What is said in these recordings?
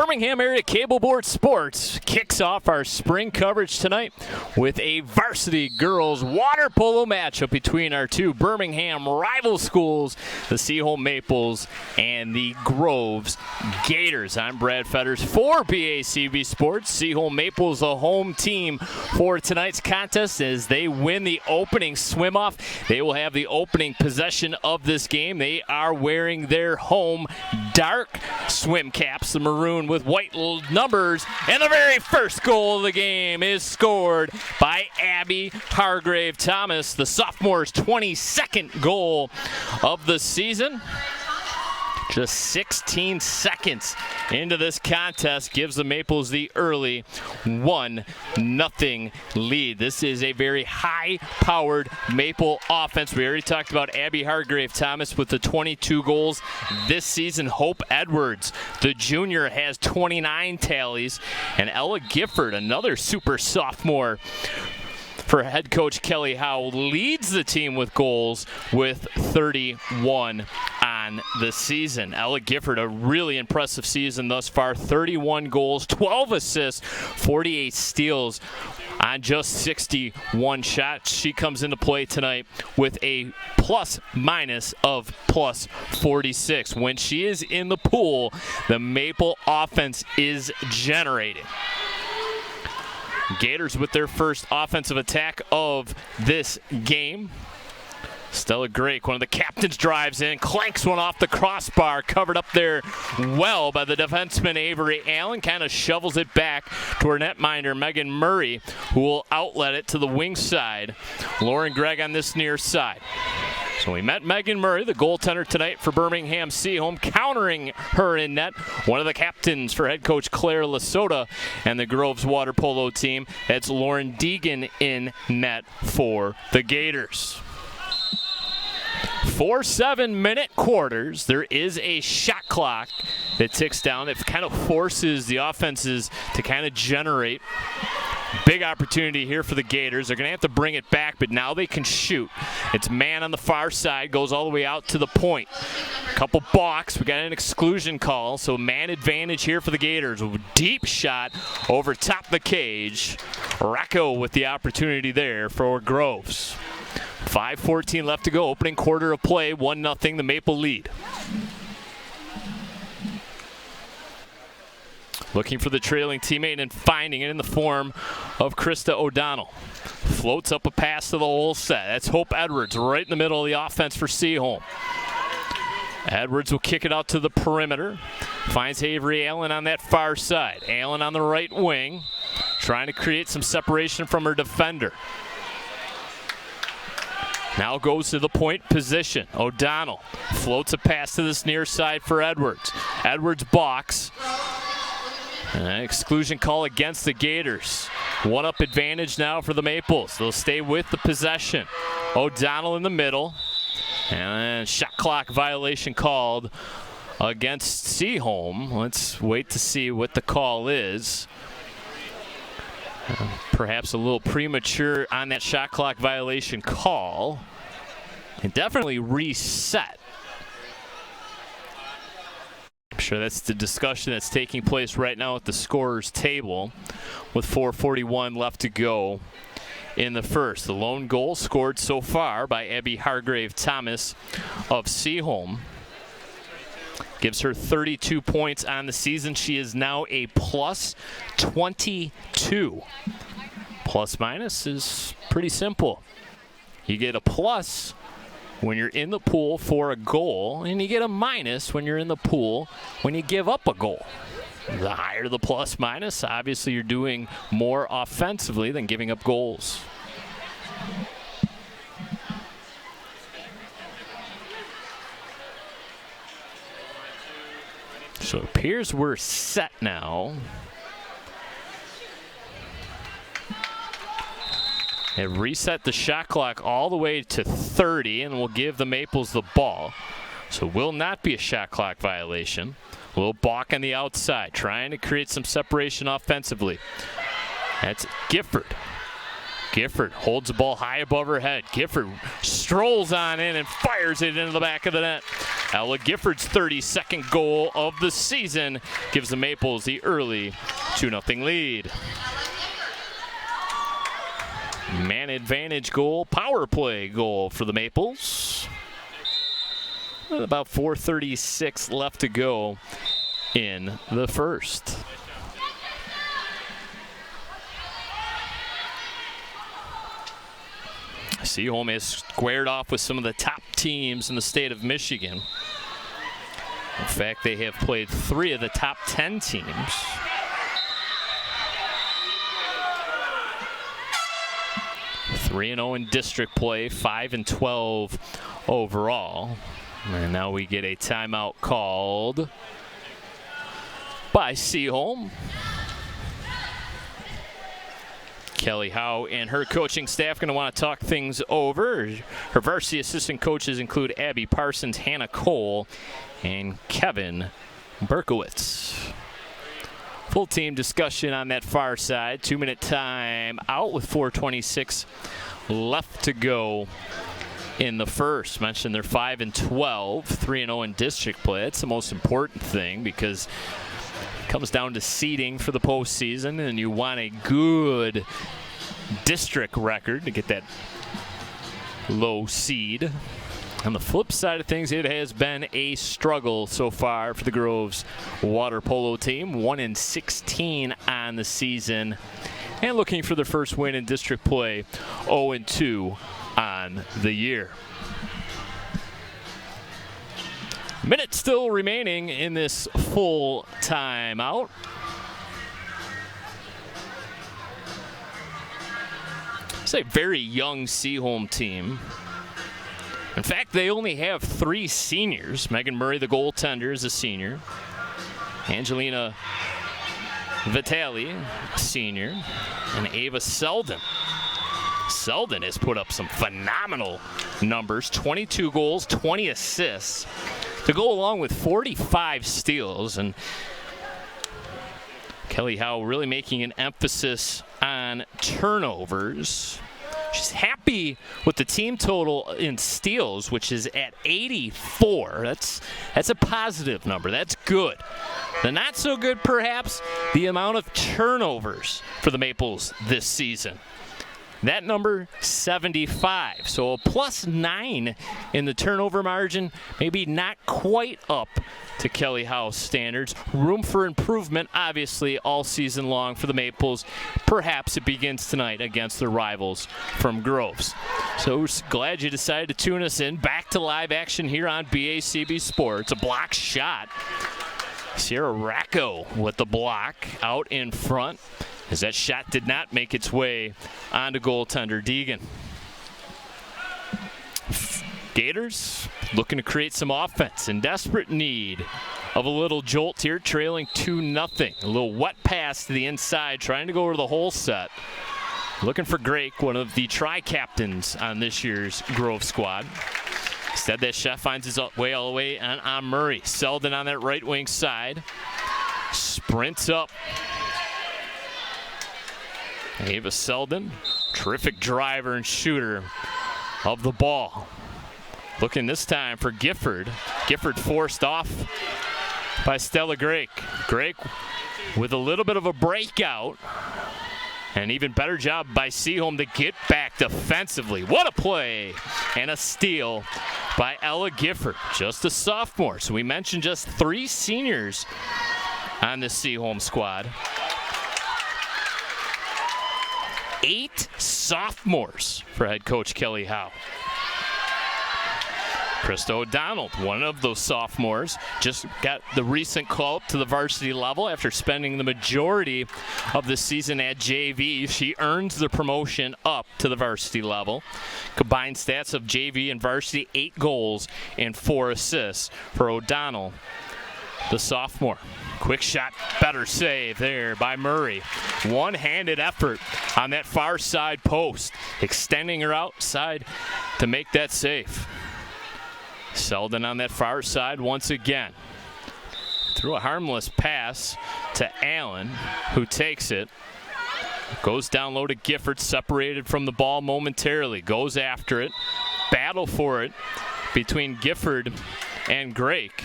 Birmingham Area Cable Board Sports kicks off our spring coverage tonight with a varsity girls water polo matchup between our two Birmingham rival schools, the Seaholm Maples and the Groves Gators. I'm Brad Fetters for BACB Sports. Seaholm Maples, the home team for tonight's contest. As they win the opening swim-off, they will have the opening possession of this game. They are wearing their home dark swim caps, the maroon with white numbers, and the very first goal of the game is scored by Abby Hargrave Thomas, the sophomore's 22nd goal of the season. Just 16 seconds into this contest gives the Maples the early 1-0 lead. This is a very high-powered Maple offense. We already talked about Abby Hargrave Thomas with the 22 goals this season. Hope Edwards, the junior, has 29 tallies. And Ella Gifford, another super sophomore for head coach Kelly Howe, leads the team with goals with 31 on the season. Ella Gifford, a really impressive season thus far. 31 goals, 12 assists, 48 steals on just 61 shots. She comes into play tonight with a plus-minus of plus 46. When she is in the pool, the Maple offense is generating. Gators with their first offensive attack of this game. Stella Drake, one of the captains, drives in, clanks one off the crossbar, covered up there well by the defenseman Avery Allen, kind of shovels it back to her netminder Megan Murray, who will outlet it to the wing side. Lauren Gregg on this near side. So we met Megan Murray, the goaltender tonight for Birmingham Seaholm, countering her in net. One of the captains for head coach Claire Lasota and the Groves water polo team. That's Lauren Deegan in net for the Gators. 4 7-minute quarters. There is a shot clock that ticks down. It kind of forces the offenses to kind of generate. Big opportunity here for the Gators. They're going to have to bring it back, but now they can shoot. It's man on the far side, goes all the way out to the point. Couple balks. We got an exclusion call, so man advantage here for the Gators. Deep shot over top the cage. Racco with the opportunity there for Groves. 5:14 left to go. Opening quarter of play. 1-0 the Maple lead. Looking for the trailing teammate and finding it in the form of Krista O'Donnell. Floats up a pass to the hole set. That's Hope Edwards right in the middle of the offense for Seaholm. Edwards will kick it out to the perimeter. Finds Avery Allen on that far side. Allen on the right wing, trying to create some separation from her defender. Now goes to the point position. O'Donnell floats a pass to this near side for Edwards. Edwards box. An exclusion call against the Gators. One-up advantage now for the Maples. They'll stay with the possession. O'Donnell in the middle. And shot clock violation called against Seaholm. Let's wait to see what the call is. Perhaps a little premature on that shot clock violation call. And definitely reset. I'm sure that's the discussion that's taking place right now at the scorer's table with 4:41 left to go in the first. The lone goal scored so far by Abby Hargrave Thomas of Seaholm gives her 32 points on the season. She is now a plus 22. Plus minus is pretty simple. You get a plus when you're in the pool for a goal, and you get a minus when you're in the pool when you give up a goal. The higher the plus minus, obviously you're doing more offensively than giving up goals. So it appears we're set now. It reset the shot clock all the way to 30 and will give the Maples the ball. So will not be a shot clock violation. A little balk on the outside, trying to create some separation offensively. That's Gifford. Gifford holds the ball high above her head. Gifford strolls on in and fires it into the back of the net. Ella Gifford's 32nd goal of the season gives the Maples the early 2-0 lead. Man advantage goal, power play goal for the Maples. With about 4:36 left to go in the first. Seaholm has squared off with some of the top teams in the state of Michigan. In fact, they have played 3 of the top 10 teams. (3-0) in district play, 5-12 overall. And now we get a timeout called by Seaholm. Kelly Howe and her coaching staff going to want to talk things over. Her varsity assistant coaches include Abby Parsons, Hannah Cole, and Kevin Berkowitz. Full team discussion on that far side. 2-minute time out with 4:26 left to go in the first. Mentioned they're 5-12, 3-0 in district play. That's the most important thing because it comes down to seeding for the postseason, and you want a good district record to get that low seed. On the flip side of things, it has been a struggle so far for the Groves water polo team. 1-16 on the season, and looking for their first win in district play. 0-2 on the year. Minute still remaining in this full timeout. It's a very young Seaholm team. In fact, they only have 3 seniors. Megan Murray, the goaltender, is a senior. Angelina Vitale, senior. And Ava Selden. Selden has put up some phenomenal numbers. 22 goals, 20 assists. To go along with 45 steals. And Kelly Howe really making an emphasis on turnovers. She's happy with the team total in steals, which is at 84. That's a positive number. That's good. The not so good, perhaps, the amount of turnovers for the Maples this season. That number, 75. So a +9 in the turnover margin, maybe not quite up to Kelly Howe's standards. Room for improvement, obviously, all season long for the Maples. Perhaps it begins tonight against their rivals from Groves. So we're glad you decided to tune us in. Back to live action here on BACB Sports. A block shot. Sierra Racco with the block out in front, as that shot did not make its way onto goaltender Deegan. Gators looking to create some offense, in desperate need of a little jolt here, trailing 2-0. A little wet pass to the inside, trying to go over the whole set. Looking for Drake, one of the tri-captains on this year's Grove squad. Instead, that shot finds his way all the way on Murray. Selden on that right wing side. Sprints up. Ava Selden, terrific driver and shooter of the ball. Looking this time for Gifford. Gifford forced off by Stella Drake. Drake with a little bit of a breakout. An even better job by Seaholm to get back defensively. What a play! And a steal by Ella Gifford, just a sophomore. So we mentioned just 3 seniors on the Seaholm squad. 8 sophomores for head coach Kelly Howe. Krista O'Donnell, one of those sophomores, just got the recent call up to the varsity level after spending the majority of the season at JV. She earns the promotion up to the varsity level. Combined stats of JV and varsity, 8 goals and 4 assists for O'Donnell, the sophomore. Quick shot, better save there by Murray. One-handed effort on that far side post, extending her outside to make that save. Selden on that far side once again. Threw a harmless pass to Allen, who takes it. Goes down low to Gifford, separated from the ball momentarily. Goes after it. Battle for it between Gifford and Grake.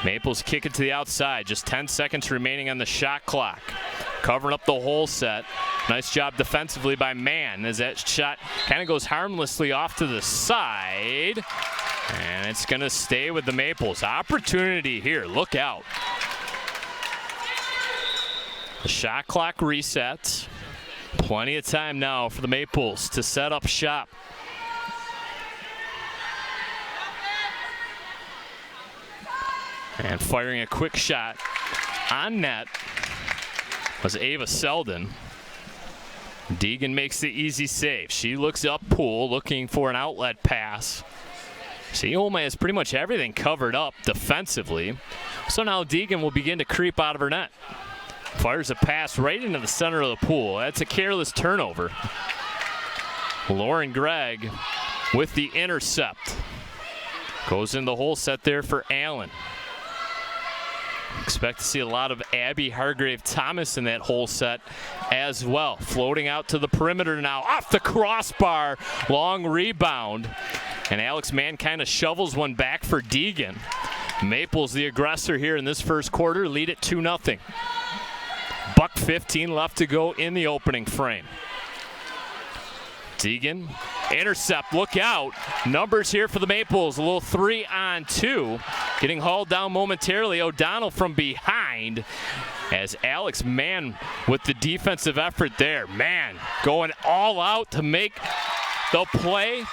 Maples kick it to the outside. Just 10 seconds remaining on the shot clock. Covering up the whole set. Nice job defensively by Mann as that shot kind of goes harmlessly off to the side. And it's going to stay with the Maples. Opportunity here. Look out. The shot clock resets. Plenty of time now for the Maples to set up shop. And firing a quick shot on net was Ava Selden. Deegan makes the easy save. She looks up pool, looking for an outlet pass. Seaholm has pretty much everything covered up defensively. So now Deegan will begin to creep out of her net. Fires a pass right into the center of the pool. That's a careless turnover. Lauren Gregg with the intercept. Goes in the hole set there for Allen. Expect to see a lot of Abby Hargrave-Thomas in that hole set as well. Floating out to the perimeter now, off the crossbar, long rebound. And Alex Mann kind of shovels one back for Deegan. Maples, the aggressor here in this first quarter, lead it 2-0. Buck 15 left to go in the opening frame. Deegan, intercept, look out. Numbers here for the Maples, a little 3-on-2. Getting hauled down momentarily, O'Donnell from behind as Alex Mann with the defensive effort there. Mann going all out to make the play,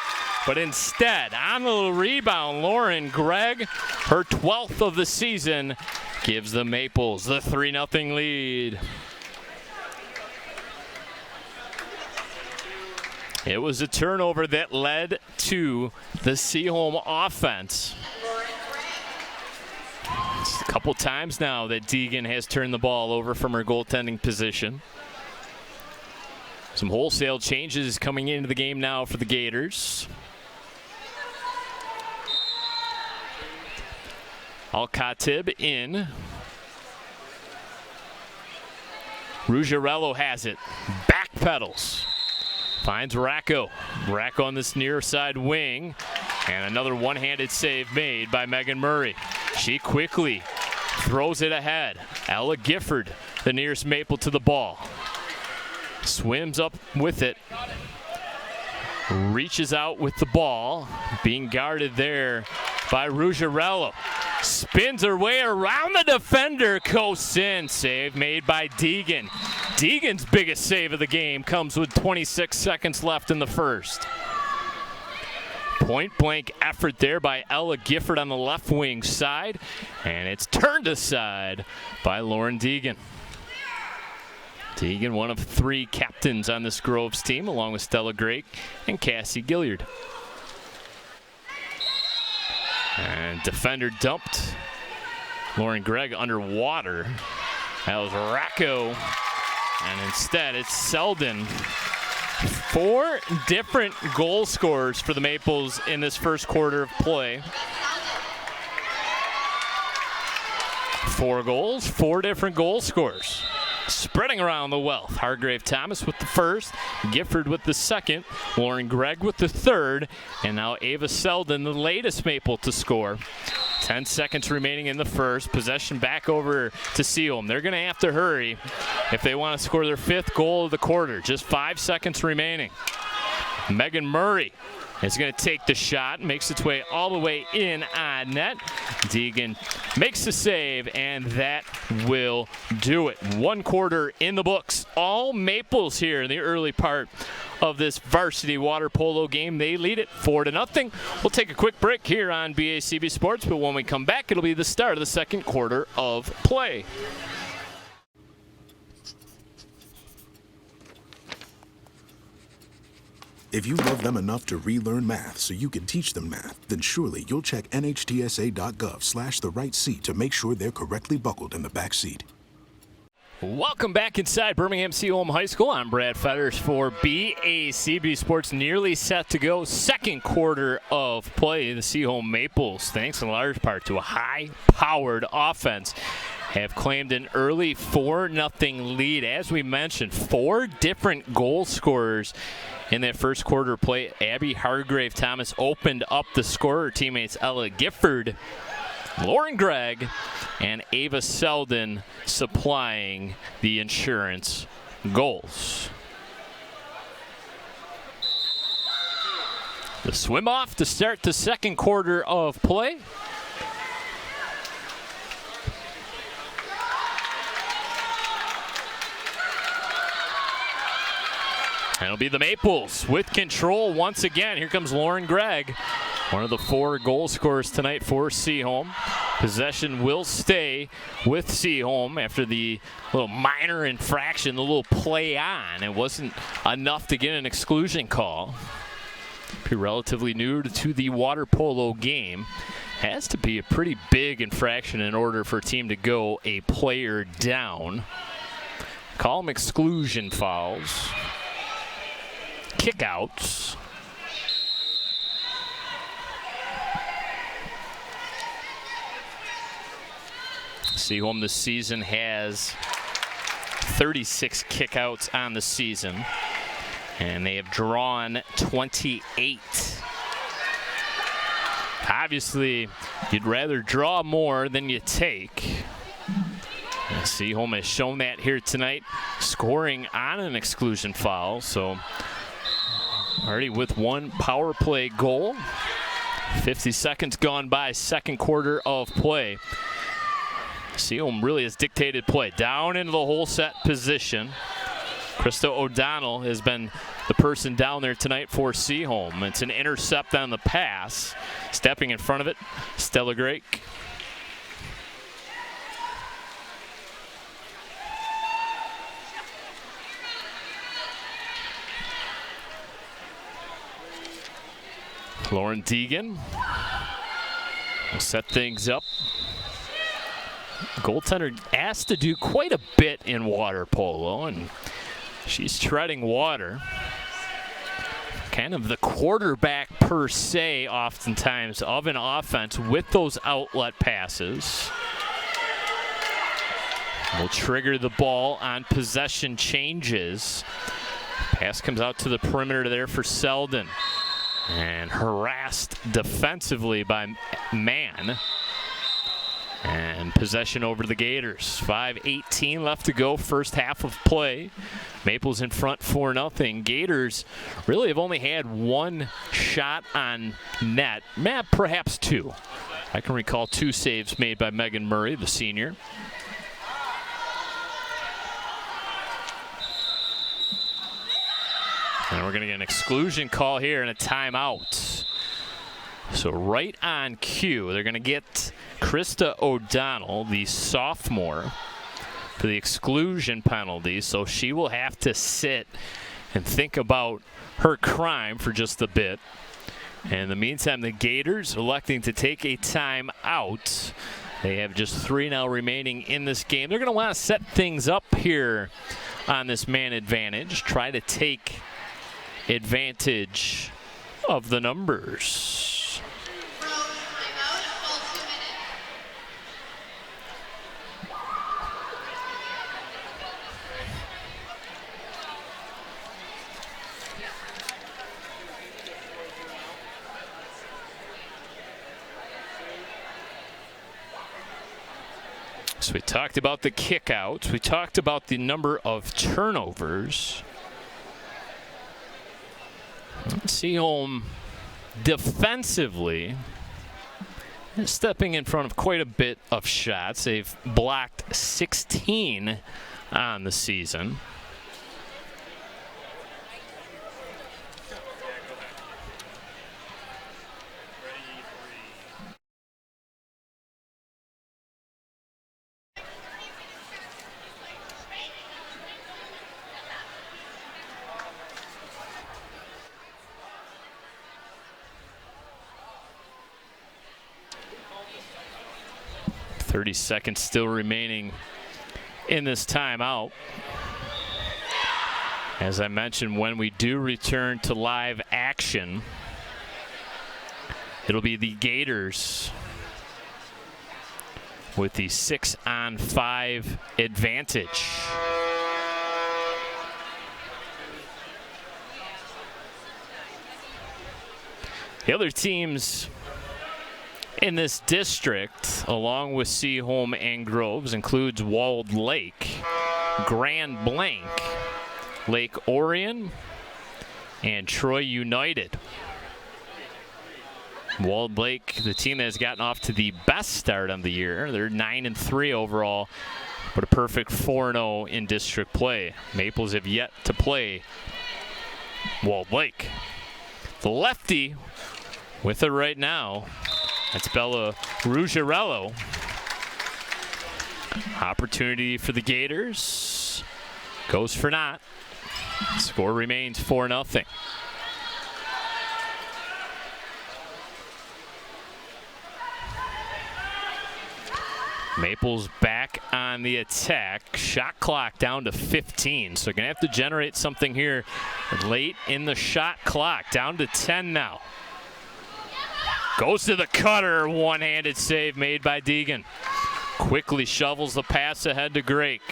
but instead, on the rebound, Lauren Gregg, her 12th of the season, gives the Maples the 3-0 lead. It was a turnover that led to the Seaholm offense. It's a couple times now that Deegan has turned the ball over from her goaltending position. Some wholesale changes coming into the game now for the Gators. Al-Khatib in. Ruggiero has it. Backpedals. Finds Racco. Racco on this near side wing. And another one-handed save made by Megan Murray. She quickly throws it ahead. Ella Gifford, the nearest Maple to the ball. Swims up with it. Reaches out with the ball. Being guarded there by Ruggiero. Spins her way around the defender. Coasts in. Save made by Deegan. Deegan's biggest save of the game comes with 26 seconds left in the first. Point-blank effort there by Ella Gifford on the left wing side. And it's turned aside by Lauren Deegan. Deegan, one of 3 captains on this Groves team, along with Stella Grake and Cassie Gilliard. And defender dumped. Lauren Gregg underwater. That was Racco. And instead, it's Selden. 4 different goal scorers for the Maples in this first quarter of play. 4 goals, 4 different goal scorers. Spreading around the wealth. Hargrave-Thomas with the first, Gifford with the second, Lauren Gregg with the third, and now Ava Selden, the latest Maple to score. 10 seconds remaining in the first. Possession back over to Seaholm. They're going to have to hurry if they want to score their 5th goal of the quarter. Just 5 seconds remaining. Megan Murray is going to take the shot, makes its way all the way in on net. Deegan makes the save, and that will do it. 1 quarter in the books. All Maples here in the early part of this varsity water polo game. They lead it 4-0. We'll take a quick break here on BACB Sports, but when we come back, it'll be the start of the second quarter of play. If you love them enough to relearn math so you can teach them math, then surely you'll check nhtsa.gov/the right seat to make sure they're correctly buckled in the back seat. Welcome back inside Birmingham Seaholm High School. I'm Brad Fetters for BACB Sports. Nearly set to go. Second quarter of play. The Seaholm Maples, thanks in large part to a high-powered offense, have claimed an early 4-0 lead. As we mentioned, 4 different goal scorers in that first quarter play. Abby Hargrave Thomas opened up the score. Her teammates Ella Gifford, Lauren Gregg, and Ava Selden supplying the insurance goals. The swim off to start the second quarter of play. And it'll be the Maples with control once again. Here comes Lauren Gregg, one of the 4 goal scorers tonight for Seaholm. Possession will stay with Seaholm after the little minor infraction, the little play on. It wasn't enough to get an exclusion call. Be relatively new to the water polo game. Has to be a pretty big infraction in order for a team to go a player down. Call them exclusion fouls. Kickouts. Seaholm this season has 36 kickouts on the season, and they have drawn 28. Obviously, you'd rather draw more than you take. Seaholm has shown that here tonight, scoring on an exclusion foul. So already with 1 power play goal. 50 seconds gone by, second quarter of play. Seaholm really has dictated play. Down into the hole set position. Krista O'Donnell has been the person down there tonight for Seaholm. It's an intercept on the pass. Stepping in front of it, Stella Grake. Lauren Deegan will set things up. Goaltender asked to do quite a bit in water polo, and she's treading water. Kind of the quarterback per se, oftentimes, of an offense with those outlet passes. Will trigger the ball on possession changes. Pass comes out to the perimeter there for Selden. And harassed defensively by Mann. And possession over to the Gators. 5:18 left to go, first half of play. Maples in front 4-0. Gators really have only had 1 shot on net, perhaps 2. I can recall 2 saves made by Megan Murray, the senior. And we're going to get an exclusion call here and a timeout. So right on cue, they're going to get Krista O'Donnell, the sophomore, for the exclusion penalty. So she will have to sit and think about her crime for just a bit. And in the meantime, the Gators electing to take a timeout. They have just 3 now remaining in this game. They're going to want to set things up here on this man advantage, try to take advantage of the numbers. So we talked about the kickouts. We talked about the number of turnovers. Seaholm defensively stepping in front of quite a bit of shots. They've blocked 16 on the season. .30 seconds still remaining in this timeout. As I mentioned, when we do return to live action, it'll be the Gators with the 6-on-5 advantage. The other teams in this district, along with Seaholm and Groves, includes Walled Lake, Grand Blanc, Lake Orion, and Troy United. Walled Lake, the team that has gotten off to the best start of the year. They're 9-3 overall, but a perfect 4-0 in district play. Maples have yet to play Walled Lake. The lefty with it right now, that's Bella Ruggiero. Opportunity for the Gators. Goes for naught. Score remains 4-0. Maples back on the attack. Shot clock down to 15. So going to have to generate something here late in the shot clock. Down to 10 now. Goes to the cutter. One-handed save made by Deegan. Quickly shovels the pass ahead to Grake.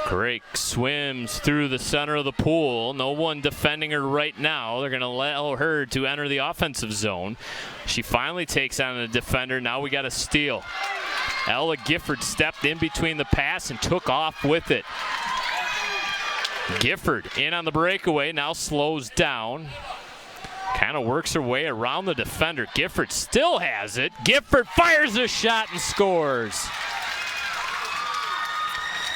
Grake swims through the center of the pool. No one defending her right now. They're going to allow her to enter the offensive zone. She finally takes on the defender. Now we got a steal. Ella Gifford stepped in between the pass and took off with it. Gifford in on the breakaway, now slows down. Kind of works her way around the defender. Gifford still has it. Gifford fires a shot and scores.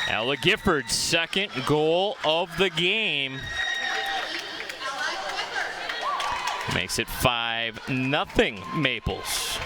Ella Gifford's second goal of the game. Makes it 5-0 Maples.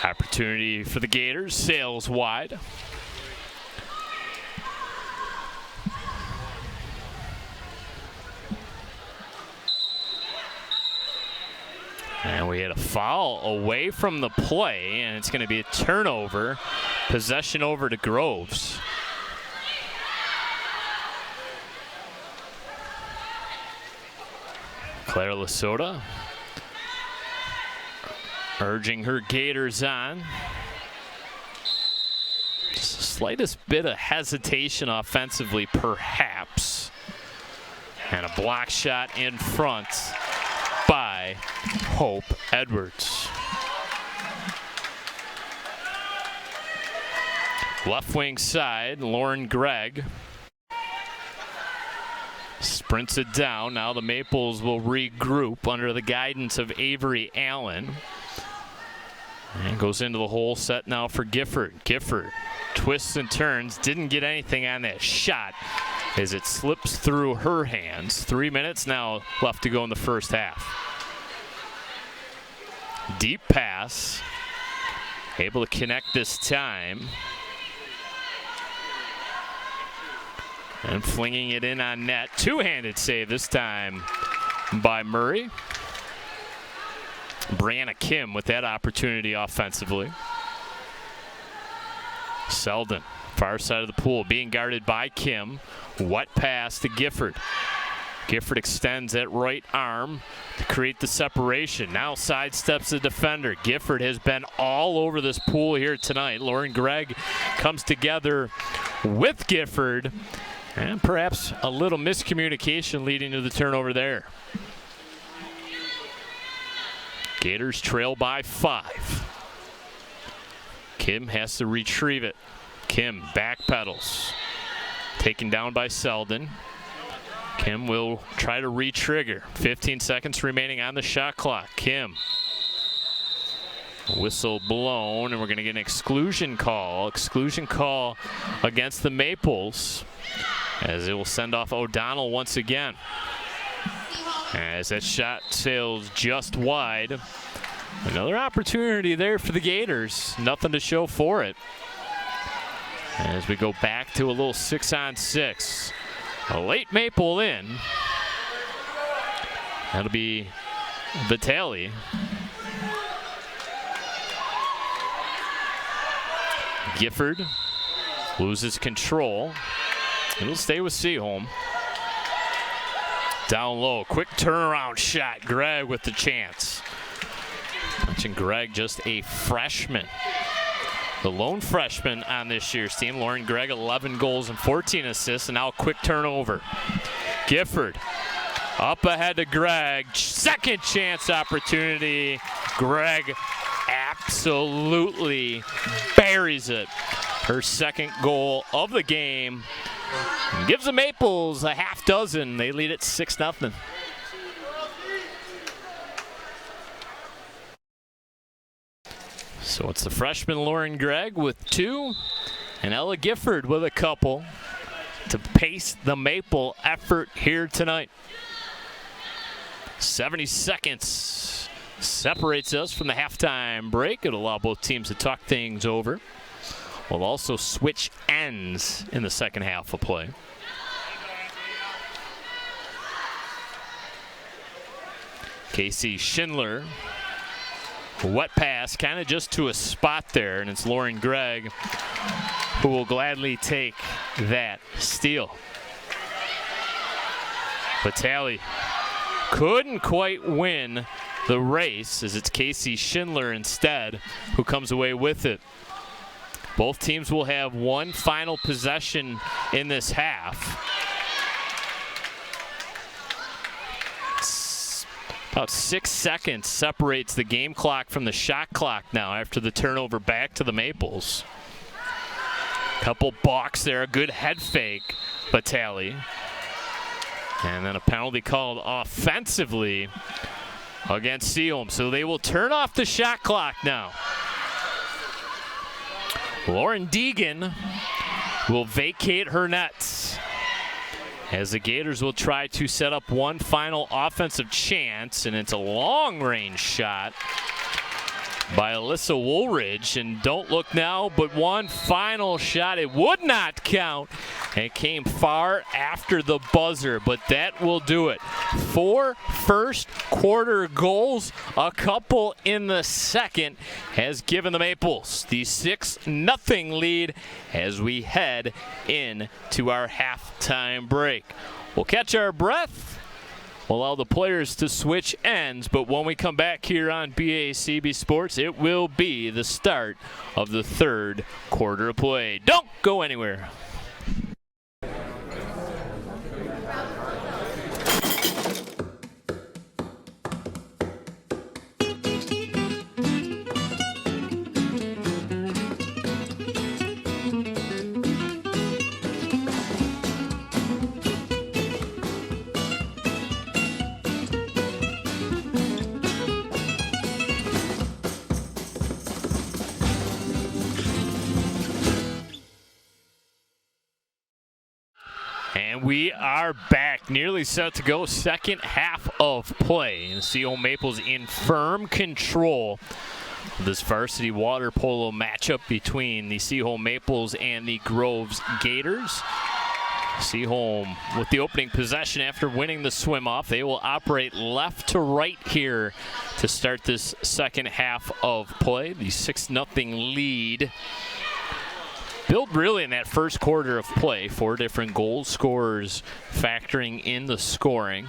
Opportunity for the Gators, sails wide. And we had a foul away from the play, and it's going to be a turnover. Possession over to Groves. Claire Lasota urging her Gators on. Just the slightest bit of hesitation offensively, perhaps. And a block shot in front by Hope Edwards. Left wing side, Lauren Gregg sprints it down. Now the Maples will regroup under the guidance of Avery Allen. And goes into the hole, set now for Gifford. Gifford twists and turns, didn't get anything on that shot as it slips through her hands. 3 minutes now left to go in the first half. Deep pass, able to connect this time. And flinging it in on net. Two-handed save this time by Murray. Brianna Kim with that opportunity offensively. Selden, far side of the pool, being guarded by Kim. Wet pass to Gifford. Gifford extends that right arm to create the separation. Now sidesteps the defender. Gifford has been all over this pool here tonight. Lauren Gregg comes together with Gifford. And perhaps a little miscommunication leading to the turnover there. Gators trail by 5. Kim has to retrieve it. Kim backpedals. Taken down by Selden. Kim will try to re-trigger. 15 seconds remaining on the shot clock. Kim. Whistle blown, and we're going to get an exclusion call. Exclusion call against the Maples, as it will send off O'Donnell once again. As that shot sails just wide. Another opportunity there for the Gators. Nothing to show for it. As we go back to a little 6-on-6. A late Maple in. That'll be Vitale. Gifford loses control. It'll stay with Seaholm. Down low, quick turnaround shot. Gregg with the chance. Mentioned Gregg, just a freshman. The lone freshman on this year's team. Lauren Gregg, 11 goals and 14 assists, and now a quick turnover. Gifford up ahead to Gregg. Second chance opportunity. Gregg absolutely buries it. Her second goal of the game. Gives the Maples a half dozen. They lead it 6-0. So it's the freshman Lauren Gregg with 2 and Ella Gifford with a couple to pace the Maple effort here tonight. 70 seconds separates us from the halftime break. It'll allow both teams to talk things over. We'll also switch ends in the second half of play. Casey Schindler, wet pass, kind of just to a spot there, and it's Lauren Gregg who will gladly take that steal. Vitale couldn't quite win the race, as it's Casey Schindler instead who comes away with it. Both teams will have one final possession in this half. About 6 seconds separates the game clock from the shot clock now after the turnover back to the Maples. Couple balks there, a good head fake, Vitale. And then a penalty called offensively against Seaholm. So they will turn off the shot clock now. Lauren Deegan will vacate her nets as the Gators will try to set up one final offensive chance, and it's a long-range shot by Alyssa Woolridge. And don't look now, but one final shot. It would not count. It came far after the buzzer, but that will do it. 4 first quarter goals, a couple in the second, has given the Maples the 6-0 lead as we head into our halftime break. We'll catch our breath. We'll allow the players to switch ends, but when we come back here on BACB Sports, it will be the start of the third quarter of play. Don't go anywhere. And we are back, nearly set to go, second half of play. And Seaholm Maples in firm control of this varsity water polo matchup between the Seaholm Maples and the Groves Gators. Seaholm with the opening possession after winning the swim-off. They will operate left to right here to start this second half of play. The 6-0 lead built really in that first quarter of play. 4 different goal scorers factoring in the scoring.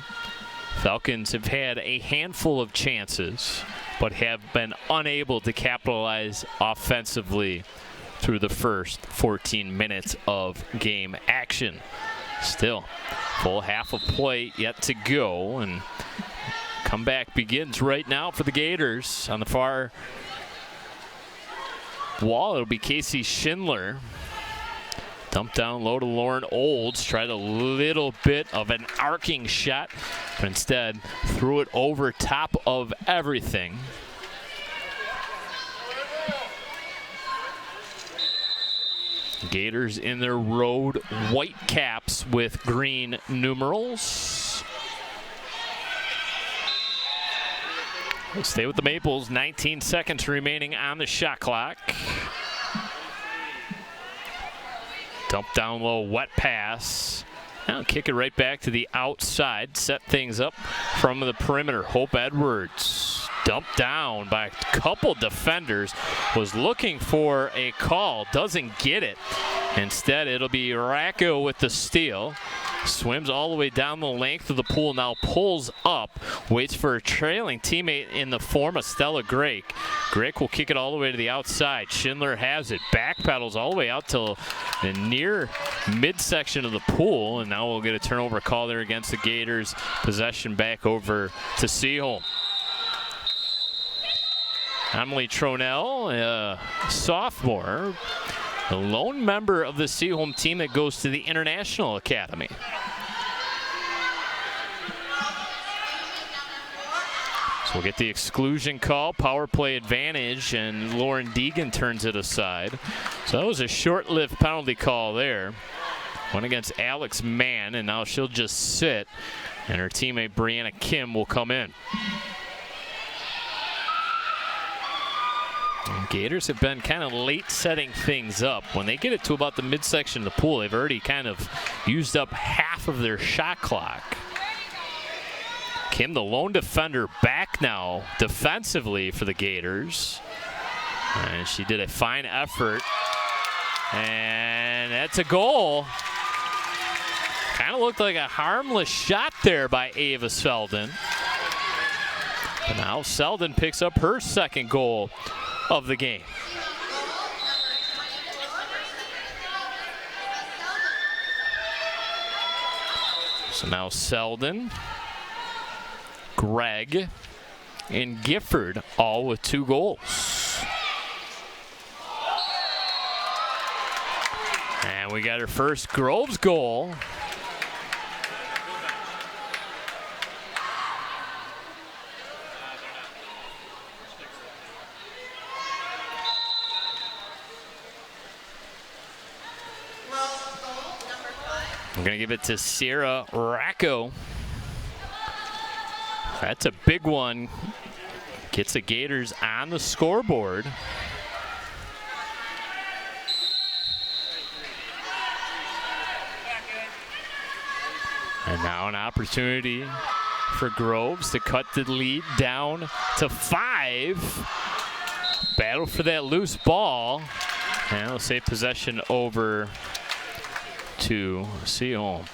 Falcons have had a handful of chances, but have been unable to capitalize offensively through the first 14 minutes of game action. Still, full half of play yet to go, and comeback begins right now for the Gators. On the far wall, it'll be Casey Schindler. Dumped down low to Lauren Olds. Tried a little bit of an arcing shot, but instead threw it over top of everything. Gators in their road white caps with green numerals. We'll stay with the Maples. 19 seconds remaining on the shot clock. Dump down low, wet pass. Now kick it right back to the outside. Set things up from the perimeter. Hope Edwards dumped down by a couple defenders. Was looking for a call. Doesn't get it. Instead, it'll be Racco with the steal. Swims all the way down the length of the pool. Now pulls up. Waits for a trailing teammate in the form of Stella Grake. Grake will kick it all the way to the outside. Schindler has it. Backpedals all the way out till the near midsection of the pool. And now we'll get a turnover call there against the Gators. Possession back over to Seaholm. Emily Tronell, sophomore. The lone member of the Seaholm team that goes to the International Academy. So we'll get the exclusion call, power play advantage, and Lauren Deegan turns it aside. So that was a short-lived penalty call there. Went against Alex Mann, and now she'll just sit, and her teammate Brianna Kim will come in. And Gators have been kind of late setting things up. When they get it to about the midsection of the pool, they've already kind of used up half of their shot clock. Kim, the lone defender, back now defensively for the Gators. And she did a fine effort. And that's a goal. Kind of looked like a harmless shot there by Ava Selden. But now Selden picks up her second goal of the game. So now Selden, Gregg, and Gifford all with 2 goals. And we got our first Groves goal. We're going to give it to Sierra Racco. That's a big one. Gets the Gators on the scoreboard. And now an opportunity for Groves to cut the lead down to 5. Battle for that loose ball. And it'll save possession over to Seaholm.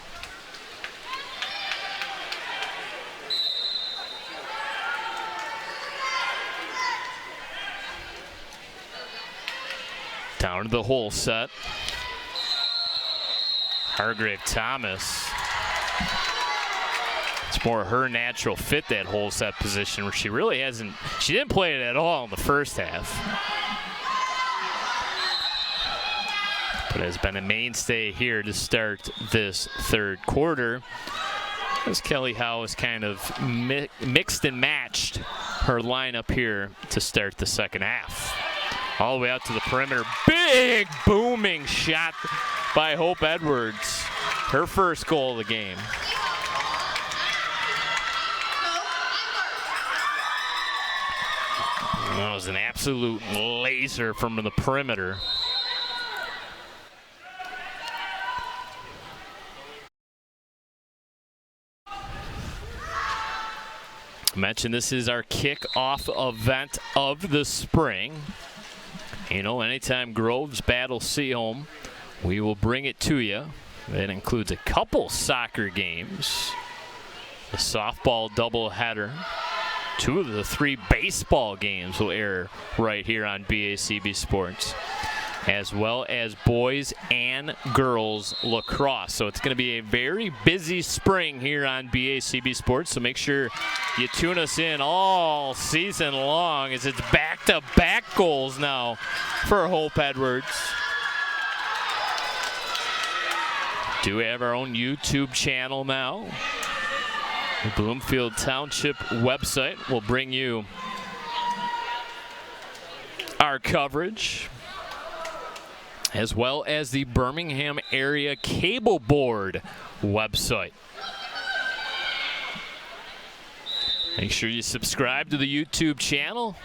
Down to the hole set. Hargrave Thomas. It's more her natural fit, that hole set position, where she really hasn't, she didn't play it at all in the first half. But has been a mainstay here to start this third quarter, as Kelly Howe has kind of mixed and matched her lineup here to start the second half. All the way out to the perimeter. Big booming shot by Hope Edwards. Her first goal of the game. That was an absolute laser from the perimeter. I mentioned this is our kickoff event of the spring. You know, anytime Groves battles Seaholm, we will bring it to you. That includes a couple soccer games, a softball doubleheader. 2 of the 3 baseball games will air right here on BACB Sports, as well as boys and girls lacrosse. So it's going to be a very busy spring here on BACB Sports. So make sure you tune us in all season long, as it's back-to-back goals now for Hope Edwards. Do we have our own YouTube channel now? The Bloomfield Township website will bring you our coverage, as well as the Birmingham Area Cable Board website. Make sure you subscribe to the YouTube channel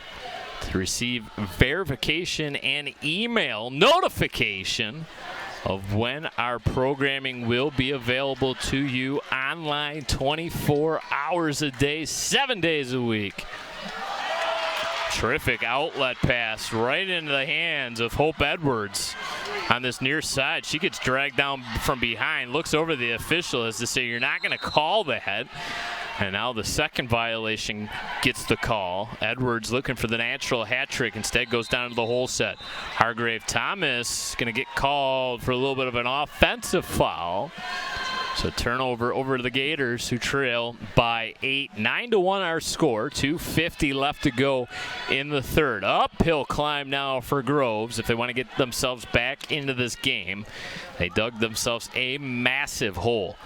to receive verification and email notification of when our programming will be available to you online 24 hours a day, 7 days a week. Terrific outlet pass right into the hands of Hope Edwards on this near side. She gets dragged down from behind, looks over the official as to say, you're not going to call that. And now the second violation gets the call. Edwards looking for the natural hat trick. Instead goes down to the hole set. Hargrave Thomas going to get called for a little bit of an offensive foul. So turnover over to the Gators, who trail by 8. 9-1 our score. 2:50 left to go in the third. Uphill climb now for Groves if they want to get themselves back into this game. They dug themselves a massive hole.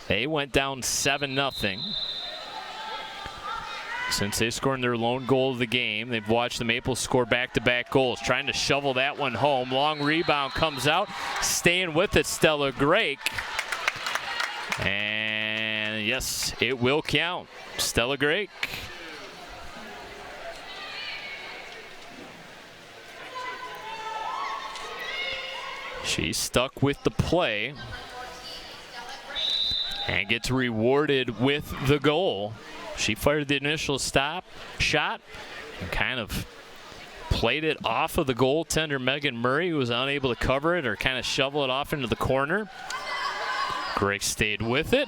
They went down 7-0. Since they scored their lone goal of the game, they've watched the Maples score back-to-back goals. Trying to shovel that one home. Long rebound comes out. Staying with it, Stella Grake. And yes, it will count. Stella Grake. She's stuck with the play and gets rewarded with the goal. She fired the initial shot and kind of played it off of the goaltender, Megan Murray, who was unable to cover it or kind of shovel it off into the corner. Greg stayed with it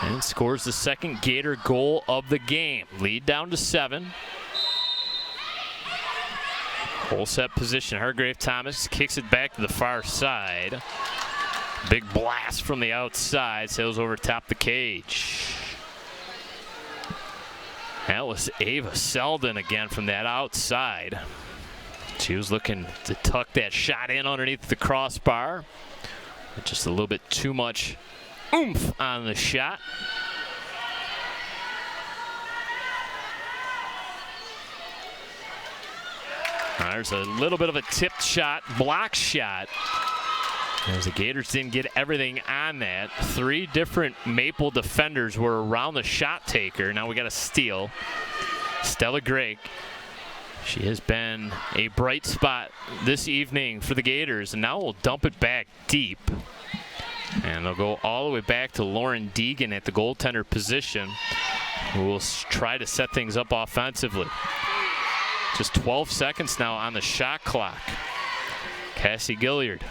and scores the second Gator goal of the game. Lead down to 7. Hole set position. Hargrave Thomas kicks it back to the far side. Big blast from the outside. Sails over top the cage. That was Ava Selden again from that outside. She was looking to tuck that shot in underneath the crossbar. Just a little bit too much oomph on the shot. There's a little bit of a tipped shot, block shot. As the Gators didn't get everything on that. 3 different Maple defenders were around the shot taker. Now we got a steal. Stella Grake. She has been a bright spot this evening for the Gators, and now we'll dump it back deep. And they'll go all the way back to Lauren Deegan at the goaltender position, who will try to set things up offensively. Just 12 seconds now on the shot clock. Cassie Gilliard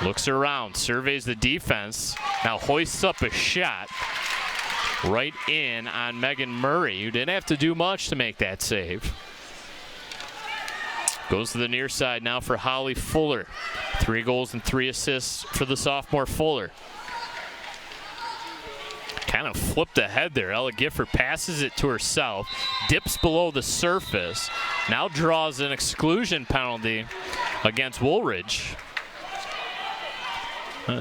looks around, surveys the defense, now hoists up a shot right in on Megan Murray, who didn't have to do much to make that save. Goes to the near side now for Holly Fuller. 3 goals and 3 assists for the sophomore Fuller. Kind of flipped ahead there. Ella Gifford passes it to herself, dips below the surface, now draws an exclusion penalty against Woolridge.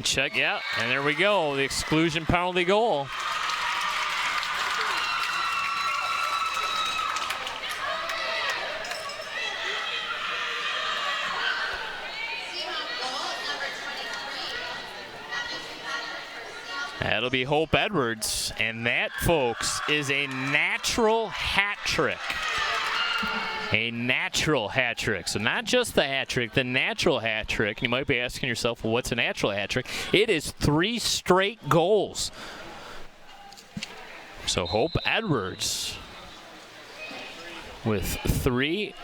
Check, yeah, and there we go, the exclusion penalty goal. That'll be Hope Edwards, and that, folks, is a natural hat trick. A natural hat trick. So not just the hat trick, the natural hat trick. You might be asking yourself, well, what's a natural hat trick? It is 3 straight goals. So Hope Edwards with 3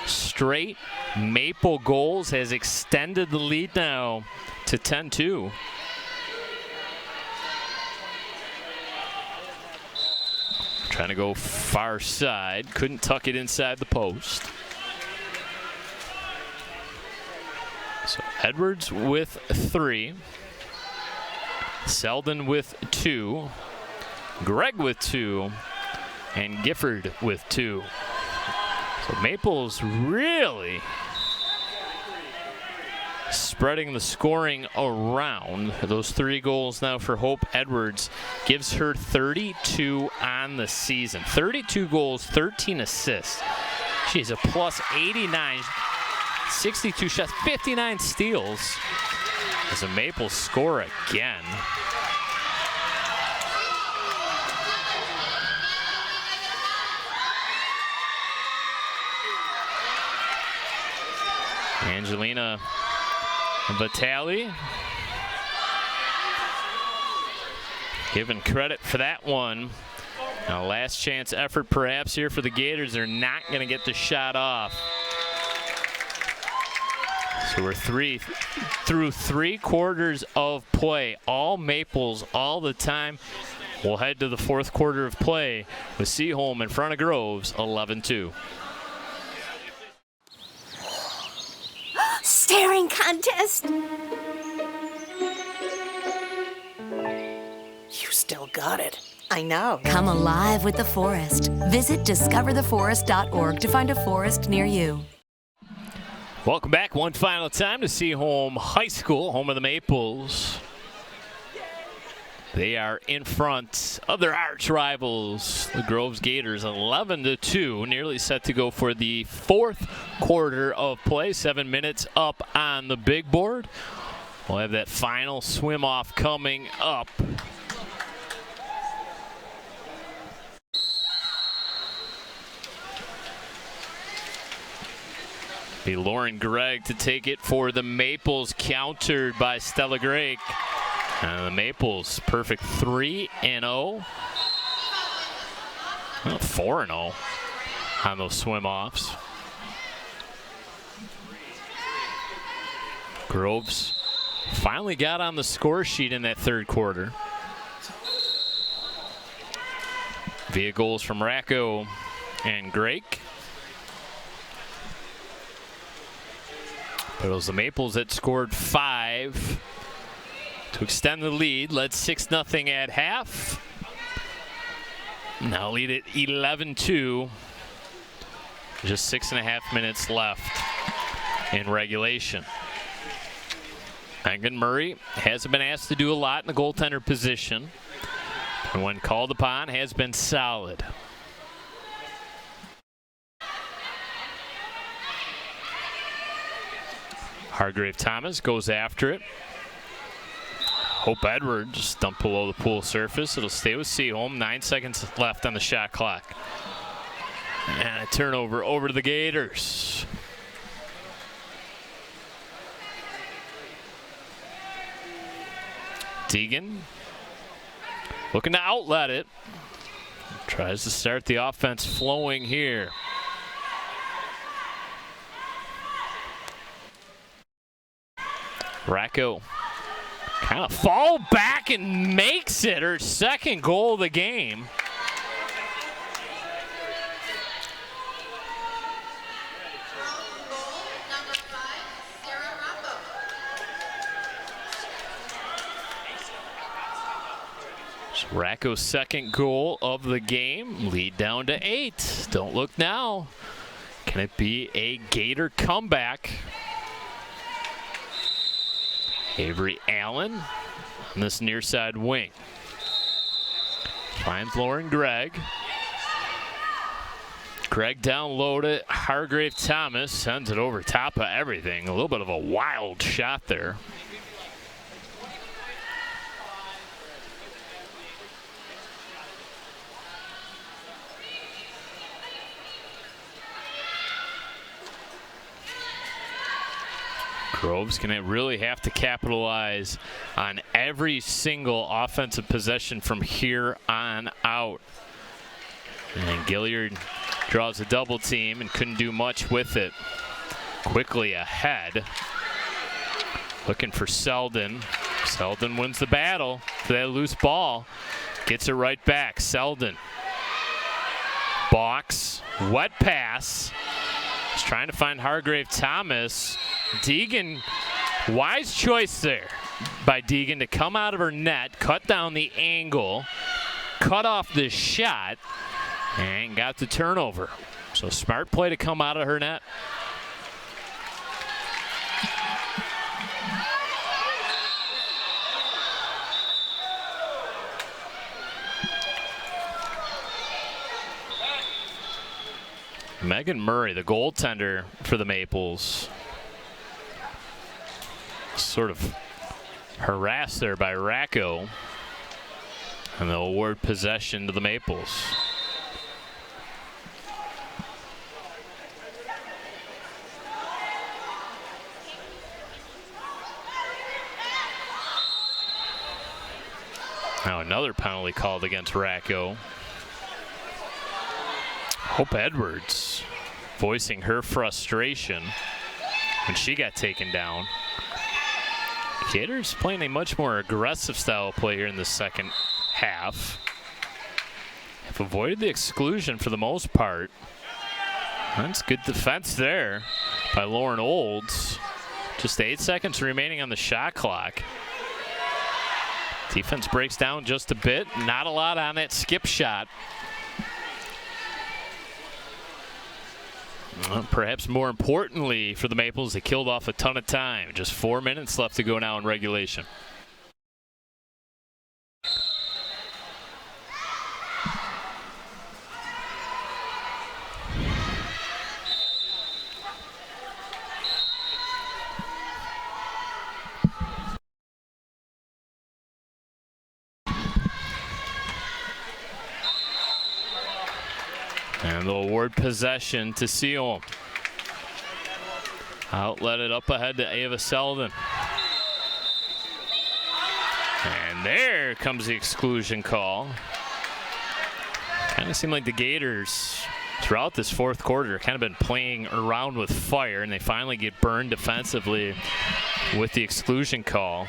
straight Maple goals has extended the lead now to 10-2. Trying to go far side. Couldn't tuck it inside the post. So Edwards with 3. Selden with 2. Gregg with 2. And Gifford with 2. So Maples really spreading the scoring around. Those 3 goals now for Hope Edwards gives her 32 on the season. 32 goals, 13 assists. She's a plus 89, 62 shots, 59 steals. As the Maples score again. Angelina Vitale given credit for that one. Now last chance effort perhaps here for the Gators. They're not going to get the shot off. So we're through 3 quarters of play. All Maples all the time. We'll head to the 4th quarter of play with Seaholm in front of Groves, 11-2. Staring contest. You still got it. I know. Come alive with the forest. Visit discovertheforest.org to find a forest near you. Welcome back one final time to Seaholm High School, home of the Maples. They are in front of their arch rivals, the Groves Gators, 11-2, nearly set to go for the 4th quarter of play. 7 minutes up on the big board. We'll have that final swim off coming up. Be Lauren Gregg to take it for the Maples, countered by Stella Grake. The Maples, perfect 3-0. Well, 4-0 on those swim-offs. Groves finally got on the score sheet in that 3rd quarter. Via goals from Racco and Grake. But it was the Maples that scored 5 to extend the lead. Led 6-0 at half. Now lead at 11-2. Just 6.5 minutes left in regulation. Megan Murray hasn't been asked to do a lot in the goaltender position, and when called upon has been solid. Hargrave Thomas goes after it. Hope Edwards dumped below the pool surface. It'll stay with Seaholm. 9 seconds left on the shot clock. And a turnover over to the Gators. Deegan looking to outlet it. Tries to start the offense flowing here. Racco kind of fall back and makes it her 2nd goal of the game. Racco's 2nd goal of the game. Lead down to 8. Don't look now. Can it be a Gator comeback? Avery Allen on this near side wing. Finds Lauren Gregg. Gregg down low to Hargrave Thomas. Sends it over top of everything. A little bit of a wild shot there. Groves going to really have to capitalize on every single offensive possession from here on out. And Gilliard draws a double team and couldn't do much with it. Quickly ahead. Looking for Selden. Selden wins the battle for that loose ball. Gets it right back. Selden. Box. Wet pass. He's trying to find Hargrave Thomas. Deegan, wise choice there by Deegan to come out of her net, cut down the angle, cut off the shot, and got the turnover. So smart play to come out of her net. Megan Murray, the goaltender for the Maples, sort of harassed there by Racco, and they'll award possession to the Maples. Now another penalty called against Racco. Hope Edwards voicing her frustration when she got taken down. Gators playing a much more aggressive style of play here in the second half. Have avoided the exclusion for the most part. That's good defense there by Lauren Olds. Just 8 seconds remaining on the shot clock. Defense breaks down just a bit. Not a lot on that skip shot. Well, perhaps more importantly for the Maples, they killed off a ton of time. Just 4 minutes left to go now in regulation. And they'll award possession to Seaholm. Outlet it up ahead to Ava Selden. And there comes the exclusion call. Kind of seemed like the Gators throughout this fourth quarter kind of been playing around with fire, and they finally get burned defensively with the exclusion call.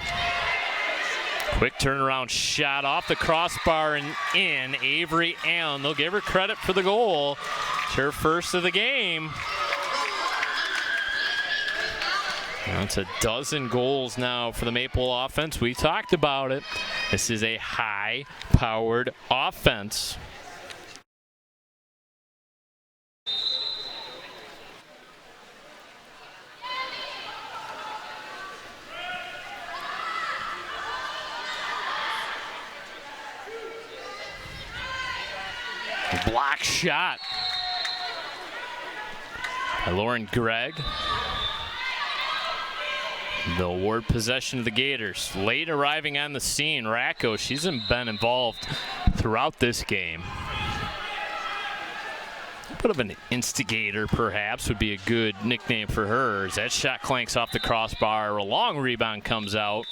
Quick turnaround shot off the crossbar and in. Avery Allen, they'll give her credit for the goal. It's her first of the game. That's a dozen goals now for the Maple offense. We talked about it. This is a high-powered offense. Block shot by Lauren Gregg. They'll award possession to the Gators. Late arriving on the scene, Racco, she's been involved throughout this game. A bit of an instigator, perhaps, would be a good nickname for her. As that shot clanks off the crossbar, a long rebound comes out,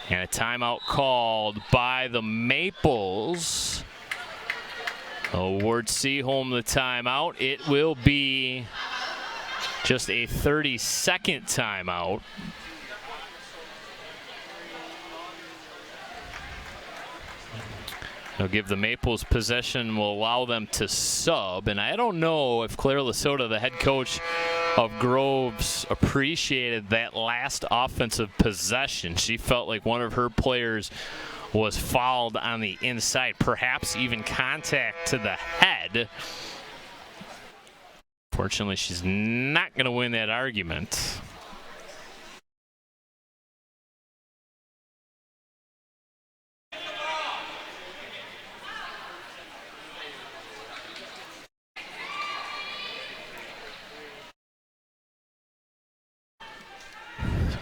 and a timeout called by the Maples. Award Seaholm the timeout. It will be just a 30-second timeout. They'll give the Maples possession, will allow them to sub. And I don't know if Claire Lasota, the head coach of Groves, appreciated that last offensive possession. She felt like one of her players was fouled on the inside, perhaps even contact to the head. Fortunately, she's not going to win that argument.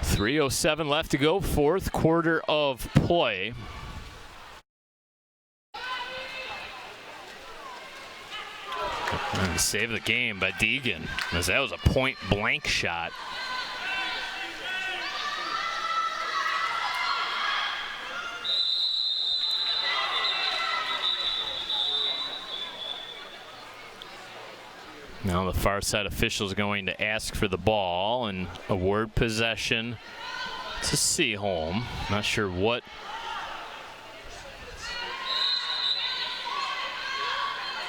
.307 left to go, fourth quarter of play. And save the game by Deegan, as that was a point-blank shot. Now the far side official is going to ask for the ball and award possession to Seaholm. Not sure what.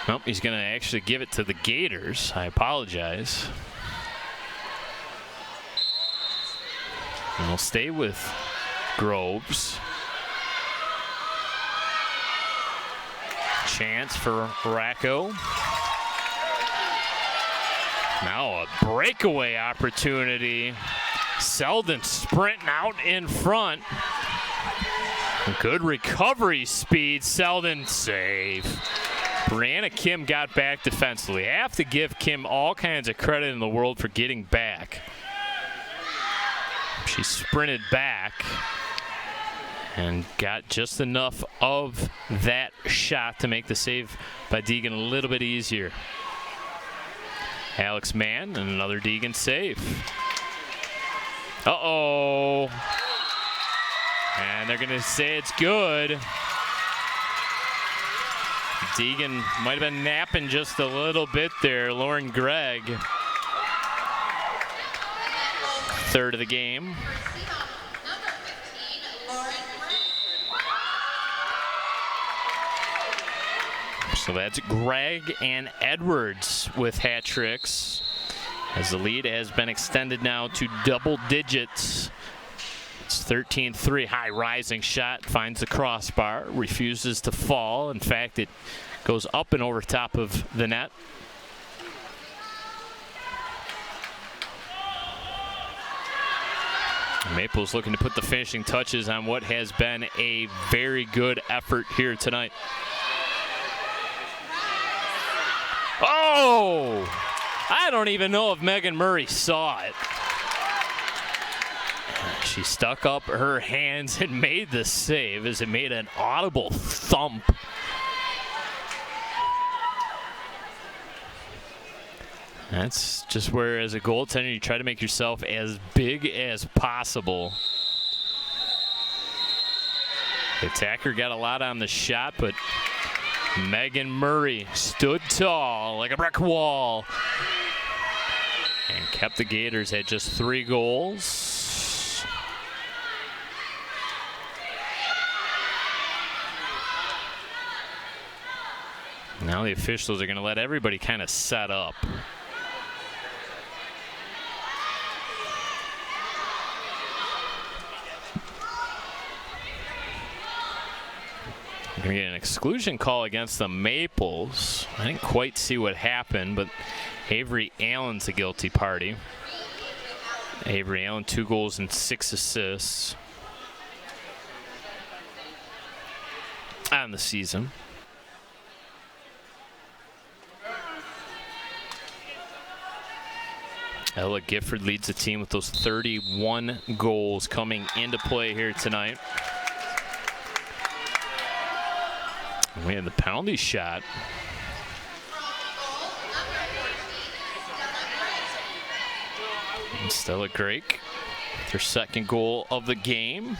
Nope, he's going to actually give it to the Gators. I apologize. And we'll stay with Groves. Chance for Racco. Now a breakaway opportunity. Selden sprinting out in front. Good recovery speed. Selden save. Brianna Kim got back defensively. I have to give Kim all kinds of credit in the world for getting back. She sprinted back and got just enough of that shot to make the save by Deegan a little bit easier. Alex Mann and another Deegan save. Uh-oh. And they're going to say it's good. Deegan might have been napping just a little bit there. Lauren Gregg, third of the game. So that's Gregg and Edwards with hat tricks, as the lead has been extended now to double digits. It's 13-3, high rising shot, finds the crossbar, refuses to fall. In fact, it goes up and over top of the net. Maples looking to put the finishing touches on what has been a very good effort here tonight. Oh! I don't even know if Megan Murray saw it. She stuck up her hands and made the save as it made an audible thump. That's just where, as a goaltender, you try to make yourself as big as possible. The attacker got a lot on the shot, but Megan Murray stood tall like a brick wall and kept the Gators at just 3 goals. Now the officials are going to let everybody kind of set up. We're going to get an exclusion call against the Maples. I didn't quite see what happened, but Avery Allen's the guilty party. Avery Allen, 2 goals and 6 assists on the season. Ella Gifford leads the team with those 31 goals coming into play here tonight. We had the penalty shot. And Stella Drake, their second goal of the game.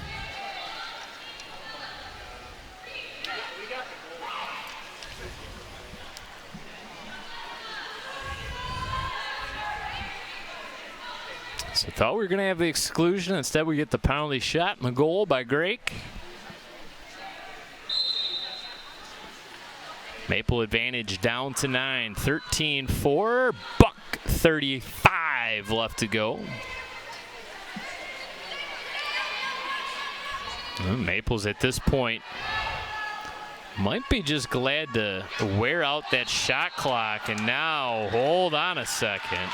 So I thought we were going to have the exclusion. Instead, we get the penalty shot and the goal by Drake. Maple advantage down to 9, 13-4, buck 35 left to go. Maples at this point might be just glad to wear out that shot clock. And now, hold on a second.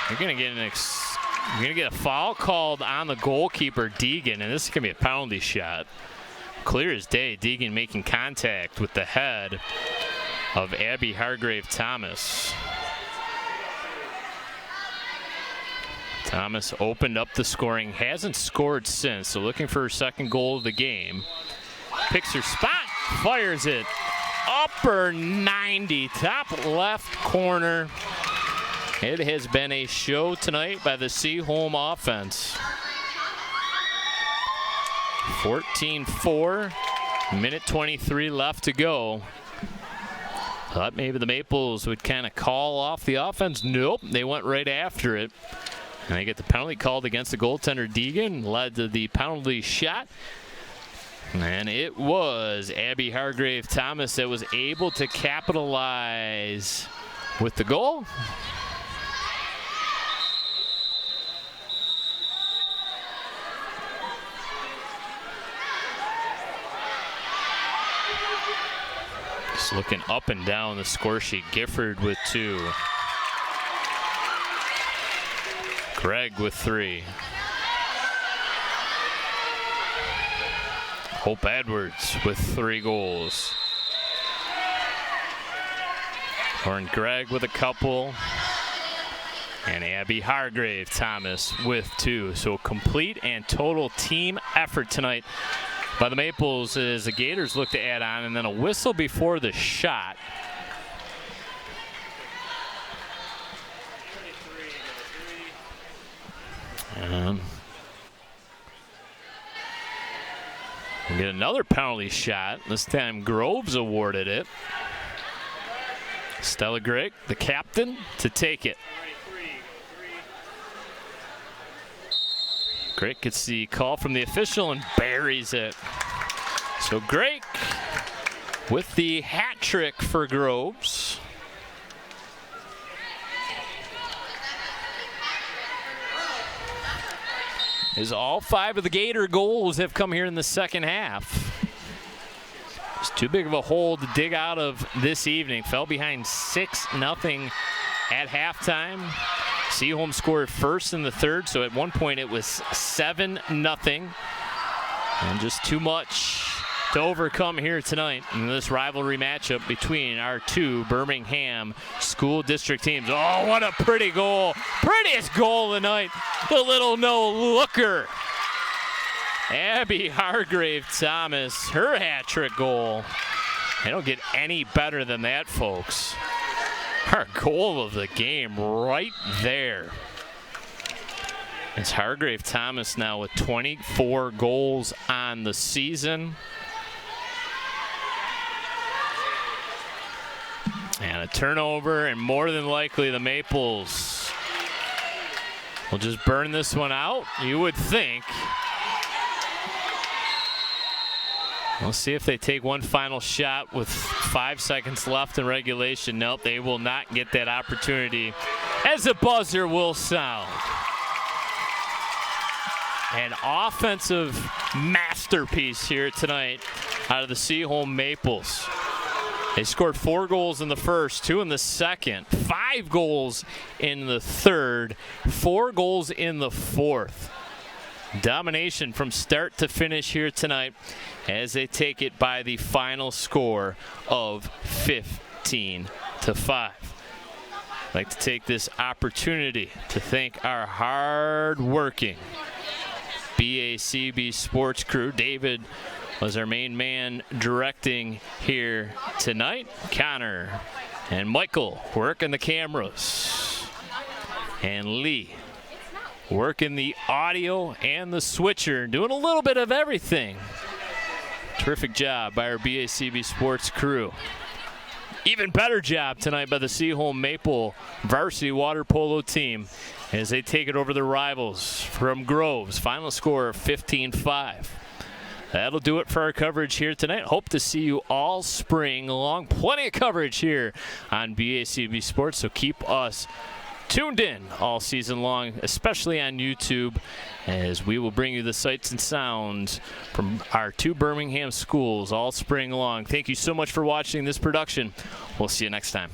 You're going to get you're going to get a foul called on the goalkeeper, Deegan, and this is going to be a penalty shot. Clear as day, Deegan making contact with the head of Abby Hargrave Thomas. Thomas opened up the scoring, hasn't scored since, so looking for her second goal of the game. Picks her spot, fires it. Upper 90, top left corner. It has been a show tonight by the Seaholm offense. 14-4, minute 23 left to go. Thought maybe the Maples would kind of call off the offense. Nope, they went right after it. And they get the penalty called against the goaltender, Deegan, led to the penalty shot. And it was Abby Hargrave Thomas that was able to capitalize with the goal. Just looking up and down the score sheet. Gifford with 2. Gregg with 3. Hope Edwards with 3 goals. Lauren Gregg with a couple. And Abby Hargrave Thomas with 2. So complete and total team effort tonight by the Maples as the Gators look to add on, and then a whistle before the shot. Get another penalty shot. This time Groves awarded it. Stella Grigg, the captain, to take it. Grigg gets the call from the official and buries it. So Grigg with the hat trick for Groves. As all 5 of the Gator goals have come here in the second half. It's too big of a hole to dig out of this evening. Fell behind 6-0 at halftime. Seaholm scored first in the third, so at one point it was 7-0. And just too much to overcome here tonight in this rivalry matchup between our 2 Birmingham school district teams. Oh, what a pretty goal. Prettiest goal of the night. The little no-looker. Abby Hargrave-Thomas, her hat trick goal. They don't get any better than that, folks. Our goal of the game right there. It's Hargrave-Thomas now with 24 goals on the season. And a turnover, and more than likely the Maples will just burn this one out, you would think. We'll see if they take one final shot with 5 seconds left in regulation. Nope, they will not get that opportunity as the buzzer will sound. An offensive masterpiece here tonight out of the Seaholm Maples. They scored 4 goals in the first, 2 in the second, 5 goals in the third, 4 goals in the fourth. Domination from start to finish here tonight as they take it by the final score of 15-5. I'd like to take this opportunity to thank our hard-working BACB sports crew. David was our main man directing here tonight. Connor and Michael working the cameras. And Lee working the audio and the switcher, doing a little bit of everything. Terrific job by our BACB sports crew. Even better job tonight by the Seaholm Maple varsity water polo team as they take it over the rivals from Groves. Final score of 15-5. That'll do it for our coverage here tonight. Hope to see you all spring long. Plenty of coverage here on BACB Sports, so keep us tuned in all season long, especially on YouTube, as we will bring you the sights and sounds from our 2 Birmingham schools all spring long. Thank you so much for watching this production. We'll see you next time.